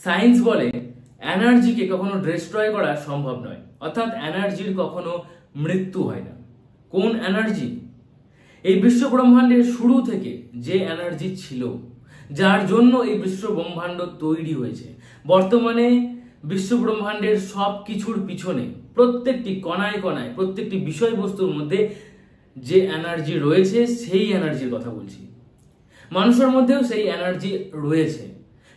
Science বলে এনার্জিকে কখনো destroy করা সম্ভব নয়, অর্থাৎ এনার্জির কখনো মৃত্যু হয় না। কোন এনার্জি? এই বিশ্ব ব্রহ্মাণ্ডের শুরু থেকে যে এনার্জি ছিল, যার জন্য এই বিশ্ব ব্রহ্মাণ্ড তৈরি হয়েছে, বর্তমানে বিশ্ব ব্রহ্মাণ্ডের সব কিছুর পিছনে প্রত্যেকটি কণায় কণায় প্রত্যেকটি বিষয়বস্তুর মধ্যে যে এনার্জি রয়েছে সেই এনার্জির কথা বলছি। মানুষের মধ্যেও সেই এনার্জি রয়েছে।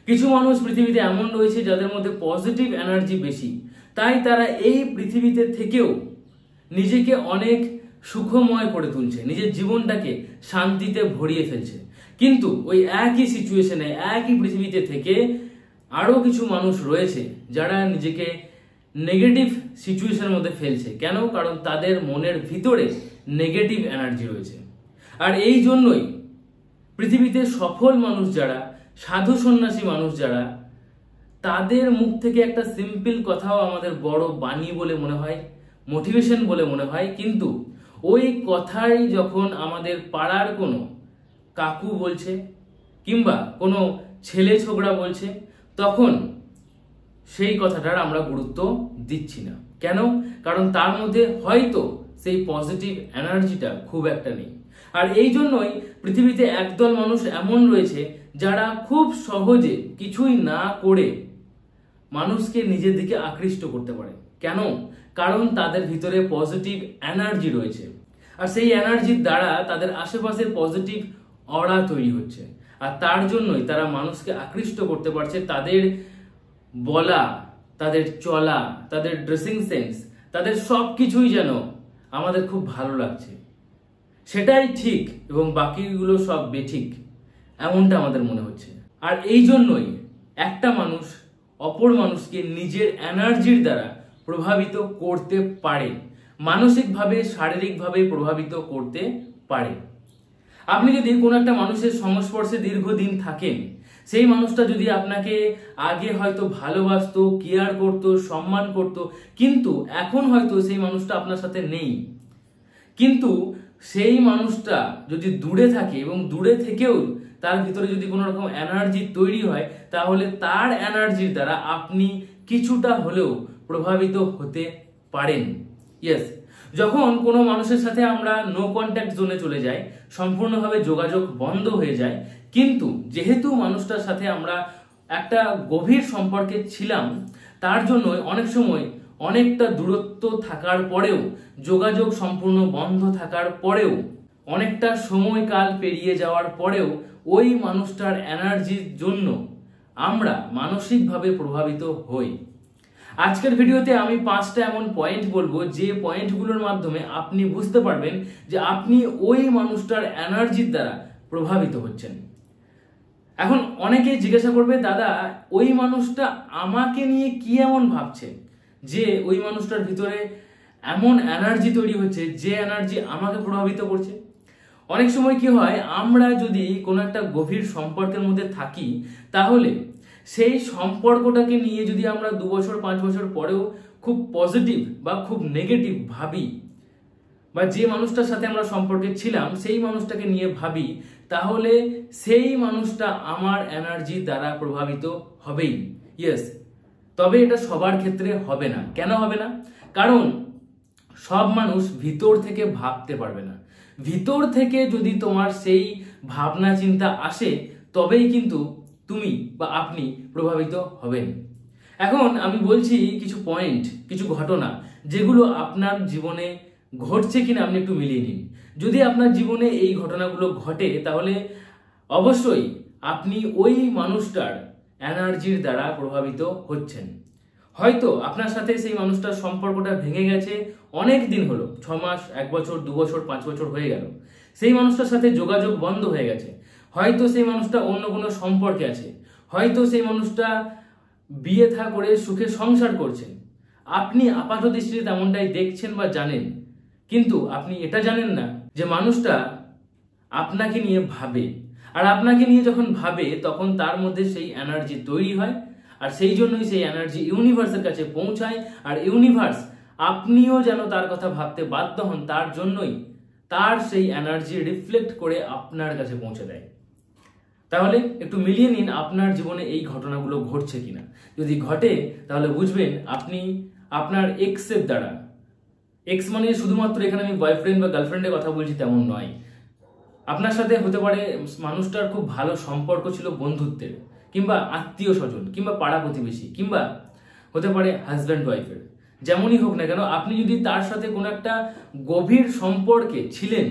কিছু মানুষ পৃথিবীতে এমন রয়েছে যাদের মধ্যে পজিটিভ এনার্জি বেশি, তাই তারা এই পৃথিবীতে থেকেও নিজেকে অনেক সুখময় করে তুলছে, নিজের জীবনটাকে শান্তিতে ভরিয়ে ফেলছে। কিন্তু ওই একই সিচুয়েশনে একই পৃথিবীতে থেকে আরো কিছু মানুষ রয়েছে যারা নিজেকে নেগেটিভ সিচুয়েশনের মধ্যে ফেলছে। কেন? কারণ তাদের মনের ভিতরে নেগেটিভ এনার্জি রয়েছে। আর এই জন্যই পৃথিবীতে সফল মানুষ যারা, সাধু সন্ন্যাসী মানুষ যারা, তাদের মুখ থেকে একটা সিম্পল কথাও আমাদের বড় বাণী বলে মনে হয়, মোটিভেশন বলে মনে হয়, কিন্তু ওই কথাই যখন আমাদের পাড়ার কোনো কাকু বলছে কিংবা কোনো ছেলে ছোকরা বলছে, তখন সেই কথাটার আমরা গুরুত্ব দিচ্ছি না। কেন? কারণ তার মধ্যে হয়তো সেই পজিটিভ এনার্জিটা খুব একটা নেই। আর এই জন্যই পৃথিবীতে একদল মানুষ এমন রয়েছে যারা খুব সহজে কিছুই না করে মানুষকে নিজের দিকে আকৃষ্ট করতে পারে। কেন? কারণ তাদের ভিতরে পজিটিভ এনার্জি রয়েছে, আর সেই এনার্জির দ্বারা তাদের আশেপাশে পজিটিভ অরা তৈরি হচ্ছে, আর তার জন্যই তারা মানুষকে আকৃষ্ট করতে পারছে। তাদের বলা, তাদের চলা, তাদের ড্রেসিং সেন্স, তাদের সব কিছুই যেন আমাদের খুব ভালো লাগছে, সেটাই ঠিক এবং বাকিগুলো সব বেঠিক, এমনটা আমাদের মনে হচ্ছে। আর এই জন্যই একটা মানুষ অপর মানুষকে নিজের এনার্জির দ্বারা প্রভাবিত করতে পারে, মানসিকভাবে শারীরিকভাবে প্রভাবিত করতে পারে। আপনি যদি কোনো একটা মানুষের সংস্পর্শে দীর্ঘদিন থাকেন, সেই মানুষটা যদি আপনাকে আগে হয়তো ভালোবাসতো, কেয়ার করতো, সম্মান করতো, কিন্তু এখন হয়তো সেই মানুষটা আপনার সাথে নেই, কিন্তু সেই মানুষটা যদি দূরে থাকে এবং দূরে থেকেও তার ভিতরে যদি কোনো রকম এনার্জি তৈরি হয়, তাহলে তার এনার্জির দ্বারা আপনি কিছুটা হলেও প্রভাবিত হতে পারেন। ইয়েস, যখন কোনো মানুষের সাথে আমরা নো কন্ট্যাক্ট জোনে চলে যাই, সম্পূর্ণভাবে যোগাযোগ বন্ধ হয়ে যায়, কিন্তু যেহেতু মানুষটার সাথে আমরা একটা গভীর সম্পর্কে ছিলাম, তার জন্য অনেক সময় অনেকটা দূরত্ব থাকার পরেও, যোগাযোগ সম্পূর্ণ বন্ধ থাকার পরেও, অনেকটা সময়কাল পেরিয়ে যাওয়ার পরেও ওই মানুষটার এনার্জির জন্য আমরা মানসিকভাবে প্রভাবিত হই। আজকের ভিডিওতে আমি 5টা এমন পয়েন্ট বলবো, যে পয়েন্টগুলোর মাধ্যমে আপনি বুঝতে পারবেন যে আপনি ওই মানুষটার এনার্জির দ্বারা প্রভাবিত হচ্ছেন। এখন অনেকেই জিজ্ঞাসা করবে, দাদা ওই মানুষটা আমাকে নিয়ে কি এমন ভাবছে যে ওই মানুষটার ভিতরে এমন এনার্জি তৈরি হচ্ছে যে এনার্জি আমাকে প্রভাবিত করছে? অনেক সময় কি হয়, আমরা যদি কোনো একটা গভীর সম্পর্কের মধ্যে থাকি, তাহলে সেই সম্পর্কটাকে নিয়ে যদি আমরা 2 বছর 5 বছর পরেও খুব পজিটিভ বা খুব নেগেটিভ ভাবি, বা যে মানুষটার সাথে আমরা সম্পর্কে ছিলাম সেই মানুষটাকে নিয়ে ভাবি, তাহলে সেই মানুষটা আমার এনার্জি দ্বারা প্রভাবিত হবেই। ইয়েস, তবে এটা সবার ক্ষেত্রে হবে না। কেন হবে না? কারণ সব মানুষ ভিতর থেকে ভাবতে পারবে না। ভিতর থেকে যদি তোমার সেই ভাবনা চিন্তা আসে, তবেই কিন্তু তুমি বা আপনি প্রভাবিত হবেন। এখন আমি বলছি কিছু পয়েন্ট, কিছু ঘটনা, যেগুলো আপনার জীবনে ঘটছে কিনা আপনি একটু মিলিয়ে নিন। যদি আপনার জীবনে এই ঘটনাগুলো ঘটে, তাহলে অবশ্যই আপনি ওই মানুষটার এনার্জির দ্বারা প্রভাবিত হচ্ছেন। হয়তো আপনার সাথে সেই মানুষটার সম্পর্কটা ভেঙে গেছে, অনেক দিন হলো, 6 মাস, 1 বছর, 2 বছর, 5 বছর হয়ে গেল, সেই মানুষটার সাথে যোগাযোগ বন্ধ হয়ে গেছে। হয়তো সেই মানুষটা অন্য কোনো সম্পর্কে আছে, হয়তো সেই মানুষটা বিয়ে থা করে সুখে সংসার করছেন। আপনি আপাত দৃষ্টিতে তেমনটাই দেখছেন বা জানেন, কিন্তু আপনি এটা জানেন না যে মানুষটা আপনাকে নিয়ে ভাবে, আর আপনাকে নিয়ে যখন ভাবে তখন তার মধ্যে সেই এনার্জি তৈরি হয়, আর সেই জন্যই সেই এনার্জি ইউনিভার্সের কাছে পৌঁছায়, আর ইউনিভার্স আপনিও যেন তার কথা ভাবতে বাধ্য হন, তার জন্যই তার সেই এনার্জি রিফ্লেক্ট করে আপনার কাছে পৌঁছে দেয়। তাহলে একটু মিলিয়ে নিন আপনার জীবনে এই ঘটনাগুলো ঘটছে কিনা। যদি ঘটে তাহলে বুঝবেন আপনি আপনার এক্সের দ্বারা, এক্স মানে শুধুমাত্র এখানে আমি বয়ফ্রেন্ড বা গার্লফ্রেন্ডের কথা বলছি তেমন নয়, আপনার সাথে হতে পারে মানুষটার খুব ভালো সম্পর্ক ছিল বন্ধুত্বের, কিংবা আত্মীয় স্বজন, কিংবা পাড়া প্রতিবেশী, কিংবা হতে পারে হাজব্যান্ড ওয়াইফের। যেমনই হোক না কেন, আপনি যদি তার সাথে কোনো একটা গভীর সম্পর্কে ছিলেন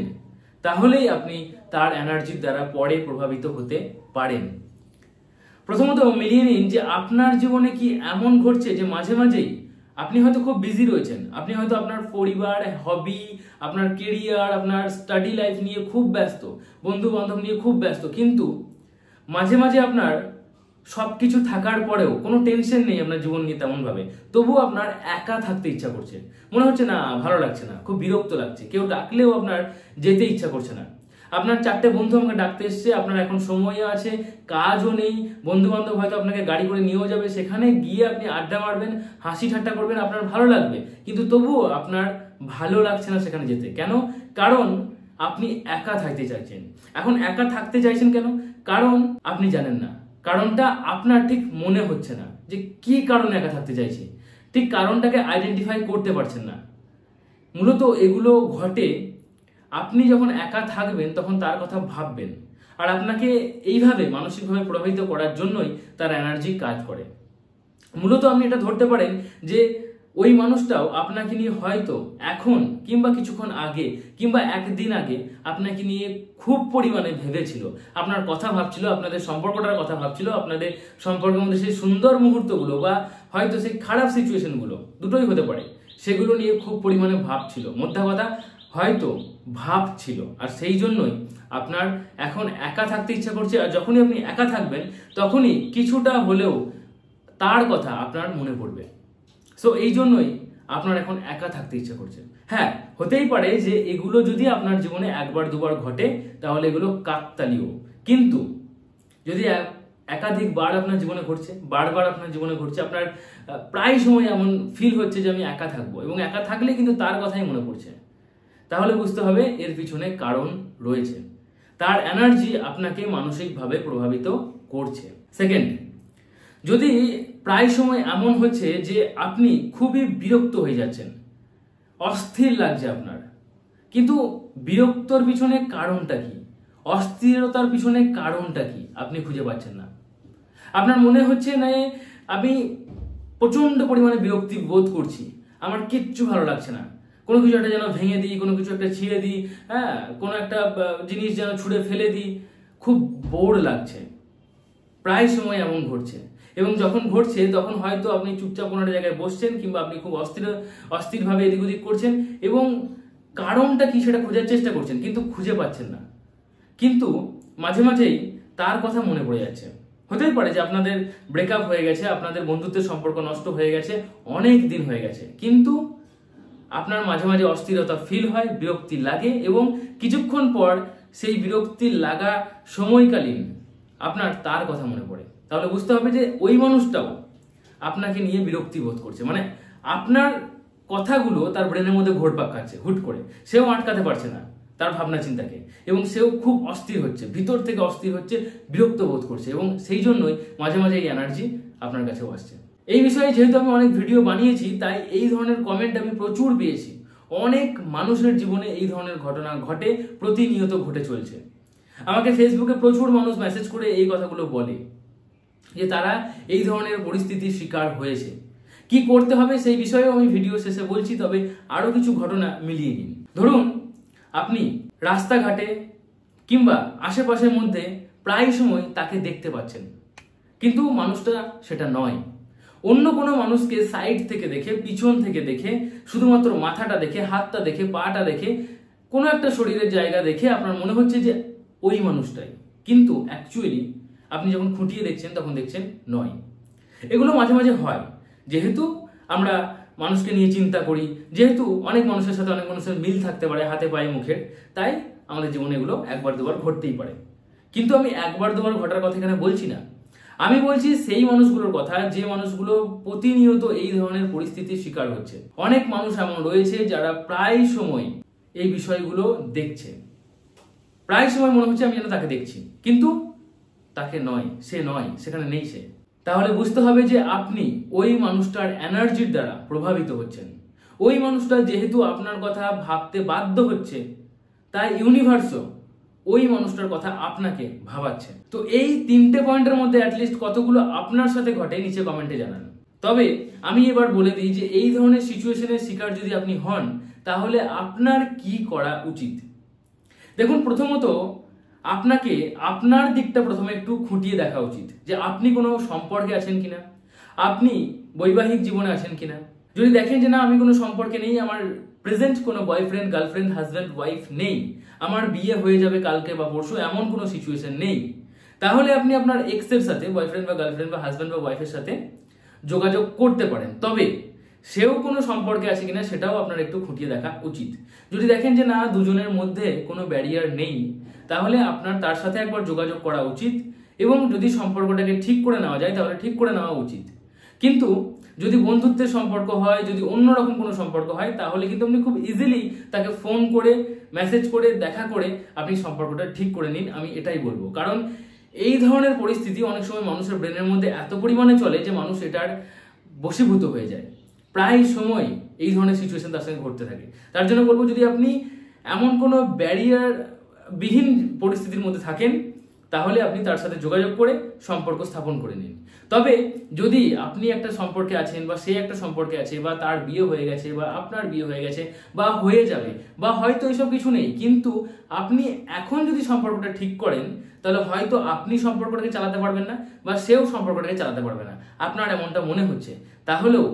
তাহলেই আপনি তার এনার্জির দ্বারা পরে প্রভাবিত হতে পারেন। প্রথমত মিলিয়ে নিন যে আপনার জীবনে কি এমন ঘটছে যে মাঝে মাঝেই আপনি হয়তো খুব বিজি রয়েছেন, আপনি হয়তো আপনার পরিবার, হবি, আপনার কেরিয়ার, আপনার স্টাডি লাইফ নিয়ে খুব ব্যস্ত, বন্ধু বান্ধব নিয়ে খুব ব্যস্ত, কিন্তু মাঝে মাঝে আপনার সবকিছু থাকার পরেও কোনো টেনশন নেই আপনার জীবন নিয়ে তেমন ভাবে, তবুও আপনার একা থাকতে ইচ্ছা করছে, মনে হচ্ছে না ভালো লাগছে না, খুব বিরক্ত লাগছে, কেউ ডাকলেও আপনার যেতে ইচ্ছা করছে না। আপনার 4টে বন্ধু আমাকে ডাকতে এসছে, আপনার এখন সময় আছে, কাজও নেই, বন্ধু বান্ধব হয়তো আপনাকে গাড়ি করে নিয়েও যাবে, সেখানে গিয়ে আপনি আড্ডা মারবেন, হাসি ঠাট্টা করবেন, আপনার ভালো লাগবে, কিন্তু তবুও আপনার ভালো লাগছে না সেখানে যেতে। কেন? কারণ আপনি একা থাকতে চাইছেন। এখন একা থাকতে চাইছেন কেন? কারণ আপনি জানেন না, কারণটা আপনার ঠিক মনে হচ্ছে না যে কি কারণে একা থাকতে চাইছে, ঠিক কারণটাকে আইডেন্টিফাই করতে পারছেন না। মূলত এগুলো ঘটে আপনি যখন একা থাকবেন তখন তার কথা ভাববেন, আর আপনাকে এইভাবে মানসিকভাবে প্রভাবিত করার জন্যই তার এনার্জি কাজ করে। মূলত আপনি এটা ধরতে পারেন যে ওই মানুষটাও আপনাকে নিয়ে হয়তো এখন কিংবা কিছুক্ষণ আগে কিংবা একদিন আগে আপনাকে নিয়ে খুব পরিমাণে ভেবেছিল, আপনার কথা ভাবছিল, আপনাদের সম্পর্কটার কথা ভাবছিল, আপনাদের সম্পর্কের মধ্যে সেই সুন্দর মুহূর্তগুলো বা হয়তো সেই খারাপ সিচুয়েশনগুলো, দুটোই হতে পারে, সেগুলো নিয়ে খুব পরিমাণে ভাবছিল, মোদ্দা কথা হয়তো ভাবছিল, আর সেই জন্যই আপনার এখন একা থাকতে ইচ্ছা করছে। আর যখনই আপনি একা থাকবেন তখনই কিছুটা হলেও তার কথা আপনার মনে পড়বে। সো এই জন্যই আপনার এখন একা থাকতে ইচ্ছা করছে। হ্যাঁ, হতেই পারে যে এগুলো যদি আপনার জীবনে একবার দুবার ঘটে তাহলে এগুলো কাকতালীয়, কিন্তু যদি একাধিকবার আপনার জীবনে ঘটছে, বারবার আপনার জীবনে ঘটছে, আপনার প্রায় সময় এমন ফিল হচ্ছে যে আমি একা থাকবো, এবং একা থাকলে কিন্তু তার কথাই মনে পড়ছে, তাহলে বুঝতে হবে এর পিছনে কারণ রয়েছে, তার এনার্জি আপনাকে মানসিকভাবে প্রভাবিত করছে। সেকেন্ড, যদি প্রায় সময় এমন হচ্ছে যে আপনি খুবই বিরক্ত হয়ে যাচ্ছেন, অস্থির লাগছে আপনার, কিন্তু বিরক্তর পিছনে কারণটা কি, অস্থিরতার পিছনে কারণটা কি আপনি খুঁজে পাচ্ছেন না। আপনার মনে হচ্ছে না আমি প্রচন্ড পরিমাণে বিরক্তি বোধ করছি, আমার কিচ্ছু ভালো লাগছে না, কোনো কিছু একটা যেন ভেঙে দিই, কোনো কিছু একটা ছিঁড়ে দিই, হ্যাঁ, কোনো একটা জিনিস যেন ছুঁড়ে ফেলে দিই, খুব বোর লাগছে। প্রায় সময় এমন ঘটছে, এবং যখন ঘটছে তখন হয়তো আপনি চুপচাপ কোনো একটা জায়গায় বসছেন, কিংবা আপনি খুব অস্থিরভাবে এদিক ওদিক করছেন, এবং কারণটা কি সেটা খোঁজার চেষ্টা করছেন কিন্তু খুঁজে পাচ্ছেন না। কিন্তু মাঝে মাঝেই তার কথা মনে পড়ে যাচ্ছে। হতেই পারে যে আপনাদের ব্রেকআপ হয়ে গেছে, আপনাদের বন্ধুত্বের সম্পর্ক নষ্ট হয়ে গেছে, অনেক দিন হয়ে গেছে, কিন্তু আপনার মাঝে মাঝে অস্থিরতা ফিল হয়, বিরক্তি লাগে, এবং কিছুক্ষণ পর সেই বিরক্তি লাগা সময়কালীন আপনার তার কথা মনে পড়ে। তাহলে বুঝতে হবে যে ওই মানুষটাও আপনাকে নিয়ে বিরক্তি বোধ করছে, মানে আপনার কথাগুলো তার ব্রেনের মধ্যে ঘোরপাক খাচ্ছে হুট করে, সেও আটকাতে পারছে না তার ভাবনা চিন্তাকে, এবং সেও খুব অস্থির হচ্ছে, ভিতর থেকে অস্থির হচ্ছে, বিরক্ত বোধ করছে, এবং সেই জন্যই মাঝে মাঝে এই এনার্জি আপনার কাছেও আসছে। এই বিষয়ে যেহেতু আমি অনেক ভিডিও বানিয়েছি, তাই এই ধরনের কমেন্ট আমি প্রচুর পেয়েছি। অনেক মানুষের জীবনে এই ধরনের ঘটনা ঘটে, প্রতিনিয়ত ঘটে চলছে। আমাকে ফেসবুকে প্রচুর মানুষ মেসেজ করে এই কথাগুলো বলে যে তারা এই ধরনের পরিস্থিতির শিকার হয়েছে। কি করতে হবে সেই বিষয়েও আমি ভিডিও শেষে বলছি, তবে আরো কিছু ঘটনা মিলিয়ে নিন। ধরুন আপনি রাস্তাঘাটে কিংবা আশেপাশের মধ্যে প্রায় সময় তাকে দেখতে পাচ্ছেন, কিন্তু মানুষটা সেটা নয়, অন্য কোনো মানুষকে সাইড থেকে দেখে, পিছন থেকে দেখে, শুধুমাত্র মাথাটা দেখে, হাতটা দেখে, পাটা দেখে, কোনো একটা শরীরের জায়গা দেখে আপনার মনে হচ্ছে যে ওই মানুষটাই, কিন্তু অ্যাকচুয়ালি আপনি যখন খুঁটিয়ে দেখছেন তখন দেখছেন নয়। এগুলো মাঝে মাঝে হয়, যেহেতু আমরা মানুষকে নিয়ে চিন্তা করি, যেহেতু অনেক মানুষের সাথে অনেক মানুষের মিল থাকতে পারে হাতে পায়ে মুখের, তাই আমাদের জীবনে এগুলো একবার দুবার ঘটতেই পারে। কিন্তু আমি একবার দুবার ঘটার কথা এখানে বলছি না, আমি বলছি সেই মানুষগুলোর কথা যে মানুষগুলো প্রতিনিয়ত এই ধরনের পরিস্থিতির শিকার হচ্ছে। অনেক মানুষ এমন রয়েছে যারা প্রায় সময় এই বিষয়গুলো দেখছে, প্রায় সময় মনে হচ্ছে আমি যেন তাকে দেখছি, কিন্তু তাকে নয়, সে নয়, সেখানে নেই সে। তাহলে বুঝতে হবে যে আপনি ওই মানুষটার এনার্জির দ্বারা প্রভাবিত হচ্ছেন। ওই মানুষটা যেহেতু আপনার কথা ভাবতে বাধ্য হচ্ছে, তাই ইউনিভার্সও ওই মানুষটার কথা আপনাকে ভাবাচ্ছে। তো এই 3টে পয়েন্টের মধ্যে অ্যাটলিস্ট কতগুলো আপনার সাথে ঘটে নিচে কমেন্টে জানান। তবে আমি এবার বলে দিই যে এই ধরনের সিচুয়েশনের শিকার যদি আপনি হন, তাহলে আপনার কি করা উচিত। দেখুন, প্রথমত আপনাকে আপনার দিকটা প্রথমে একটু খুঁটিয়ে দেখা উচিত যে আপনি কোনো সম্পর্কে আছেন কিনা, আপনি বৈবাহিক জীবনে আছেন কিনা। যদি দেখেন যে না, আমি কোনো সম্পর্কে নেই, আমার প্রেজেন্ট কোনো বয়ফ্রেন্ড, গার্লফ্রেন্ড, হাজব্যান্ড, ওয়াইফ নেই, আমার বিয়ে হয়ে যাবে কালকে বা পরশু, এমন কোনো সিচুয়েশন নেই, তাহলে আপনি আপনার এক্সের সাথে, বয়ফ্রেন্ড বা গার্লফ্রেন্ড বা হাজব্যান্ড বা ওয়াইফের সাথে যোগাযোগ করতে পারেন। তবে সেও কোনো সম্পর্কে আছে কিনা সেটাও আপনার একটু খুঁটিয়ে দেখা উচিত। যদি দেখেন যে না, দুজনের মধ্যে কোনো ব্যারিয়ার নেই, তাহলে আপনার তার সাথে একবার যোগাযোগ করা উচিত এবং যদি সম্পর্কটাকে ঠিক করে নেওয়া যায় তাহলে ঠিক করে নেওয়া উচিত। কিন্তু যদি বন্ধুত্বের সম্পর্ক হয়, যদি অন্যরকম কোনো সম্পর্ক হয়, তাহলে কিন্তু আপনি খুব ইজিলি তাকে ফোন করে, মেসেজ করে, দেখা করে আপনি সম্পর্কটা ঠিক করে নিন, আমি এটাই বলবো। কারণ এই ধরনের পরিস্থিতি অনেক সময় মানুষের ব্রেনের মধ্যে এত পরিমাণে চলে যে মানুষ এটার বশীভূত হয়ে যায়। প্রায় সময় এই ধরনের সিচুয়েশন তার সঙ্গে ঘটতে থাকে। তার জন্য বলবো, যদি আপনি এমন কোনো ব্যারিয়ার বিহীন পরিস্থিতির মধ্যে থাকেন, তাহলে আপনি তার সাথে যোগাযোগ করে সম্পর্ক স্থাপন করে নিন। তবে যদি আপনি একটা সম্পর্কে আছেন বা সে একটা সম্পর্কে আছে বা তার বিয়ে হয়ে গেছে বা আপনার বিয়ে হয়ে গেছে বা হয়ে যাবে বা হয়তো এসব কিছু নেই, কিন্তু আপনি এখন যদি সম্পর্কটা ঠিক করেন, তাহলে হয়তো আপনি সম্পর্কটাকে চালাতে পারবেন না বা সেও সম্পর্কটাকে চালাতে পারবে না, আপনার এমনটা মনে হচ্ছে, তাহলেও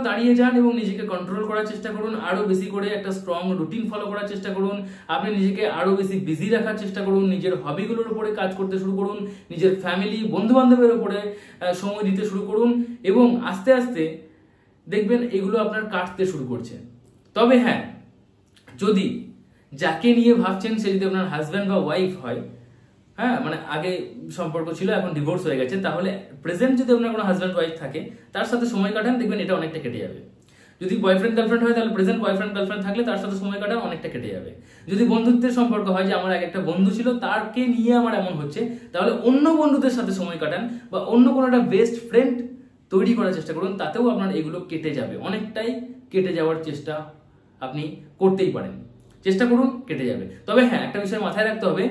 দাঁড়িয়ে যান এবং নিজেকে কন্ট্রোল করার চেষ্টা করুন। আরো বেশি করে একটা স্ট্রং রুটিন ফলো করার চেষ্টা করুন। আপনি নিজেকে আরো বেশি বিজি রাখার চেষ্টা করুন, নিজের হবিগুলোর উপরে কাজ করতে শুরু করুন, নিজের ফ্যামিলি, বন্ধু বান্ধবের উপরে সময় দিতে শুরু করুন এবং আস্তে আস্তে দেখবেন এগুলো আপনার কাটতে শুরু করছে। তবে হ্যাঁ, যদি যাকে নিয়ে ভাবছেন সে যদি আপনার হাজব্যান্ড বা ওয়াইফ হয়, হ্যাঁ, মানে আগে সম্পর্ক ছিল এখন ডিভোর্স হয়ে গেছে, তাহলে প্রেজেন্ট যদি আপনার কোনো হাজব্যান্ড ওয়াইফ থাকে তার সাথে সময় কাটান, দেখবেন এটা অনেকটা কেটে যাবে। যদি বয়ফ্রেন্ড গার্লফ্রেন্ড হয়, তাহলে প্রেজেন্ট বয়ফ্রেন্ড গার্লফ্রেন্ড থাকলে তার সাথে সময় কাটান, অনেকটা কেটে যাবে। যদি বন্ধুত্বের সম্পর্ক হয় যে আমার আগে একটা বন্ধু ছিল, তারকে নিয়ে আমার এমন হচ্ছে, তাহলে অন্য বন্ধুদের সাথে সময় কাটান বা অন্য কোনো একটা বেস্ট ফ্রেন্ড তৈরি করার চেষ্টা করুন, তাতেও আপনার এগুলো কেটে যাবে, অনেকটাই কেটে যাওয়ার চেষ্টা আপনি করতেই পারেন। চেষ্টা করুন, কেটে যাবে। তবে হ্যাঁ, একটা বিষয় মাথায় রাখতে হবে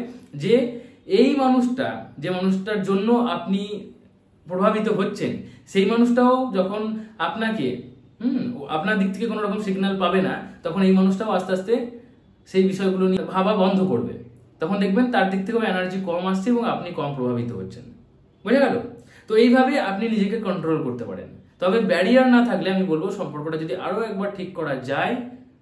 যে এই মানুষটা, যে মানুষটার জন্য আপনি প্রভাবিত হচ্ছেন, সেই মানুষটাও যখন আপনাকে আপনার দিক থেকে কোনো রকম সিগন্যাল পাবে না, তখন এই মানুষটাও আস্তে আস্তে সেই বিষয়গুলো নিয়ে ভাবা বন্ধ করবে। তখন দেখবেন তার দিক থেকেও এনার্জি কম আসছে এবং আপনি কম প্রভাবিত হচ্ছেন। বুঝে গেল? তো এইভাবে আপনি নিজেকে কন্ট্রোল করতে পারেন। তবে ব্যারিয়ার না থাকলে আমি বলবো সম্পর্কটা যদি আরো একবার ঠিক করা যায়,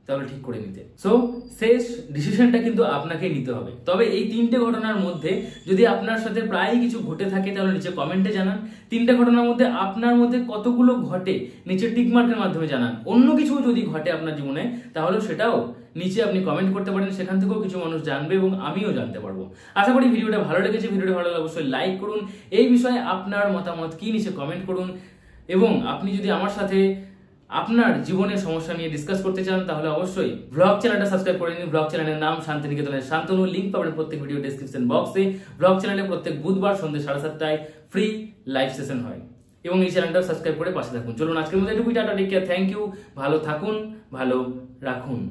তাহলে ঠিক করে নিতে। সো শেষ ডিসিশনটা কিন্তু আপনাকেই নিতে হবে। তবে এই 3টে ঘটনার মধ্যে যদি আপনার সাথে প্রায় কিছু ঘটে থাকে, তাহলে নিচে কমেন্টে জানান। 3টে ঘটনার মধ্যে আপনার মধ্যে কতগুলো ঘটে নিচে টিক মার্কের মাধ্যমে জানান। অন্য কিছু যদি ঘটে আপনার জীবনে, তাহলে সেটাও নিচে আপনি কমেন্ট করতে পারেন, সেখান থেকেও কিছু মানুষ জানবে এবং আমিও জানতে পারবো। আশা করি ভিডিওটা ভালো লেগেছে। ভিডিওটা ভালো লাগলে অবশ্যই লাইক করুন। এই বিষয়ে আপনার মতামত কি নিচে কমেন্ট করুন এবং আপনি যদি আমার সাথে আপনার জীবনের সমস্যা নিয়ে ডিসকাস করতে চান, তাহলে অবশ্যই ব্লগ চ্যানেলটা সাবস্ক্রাইব করে নিন। ব্লগ চ্যানেলের নাম শান্তিনিকেতনের শান্তনু, লিংক পাবেন প্রত্যেক ভিডিও ডেসক্রিপশন বক্সে। ব্লগ চ্যানেলে প্রত্যেক বুধবার সন্ধ্যে 7:30টায় ফ্রি লাইভ সেশন হয় এবং এই চ্যানেলটা সাবস্ক্রাইব করে পাশে থাকুন। চলুন আজকের মধ্যে এটুকুই, ta-ta, take care, thank you, ভালো থাকুন, ভালো রাখুন।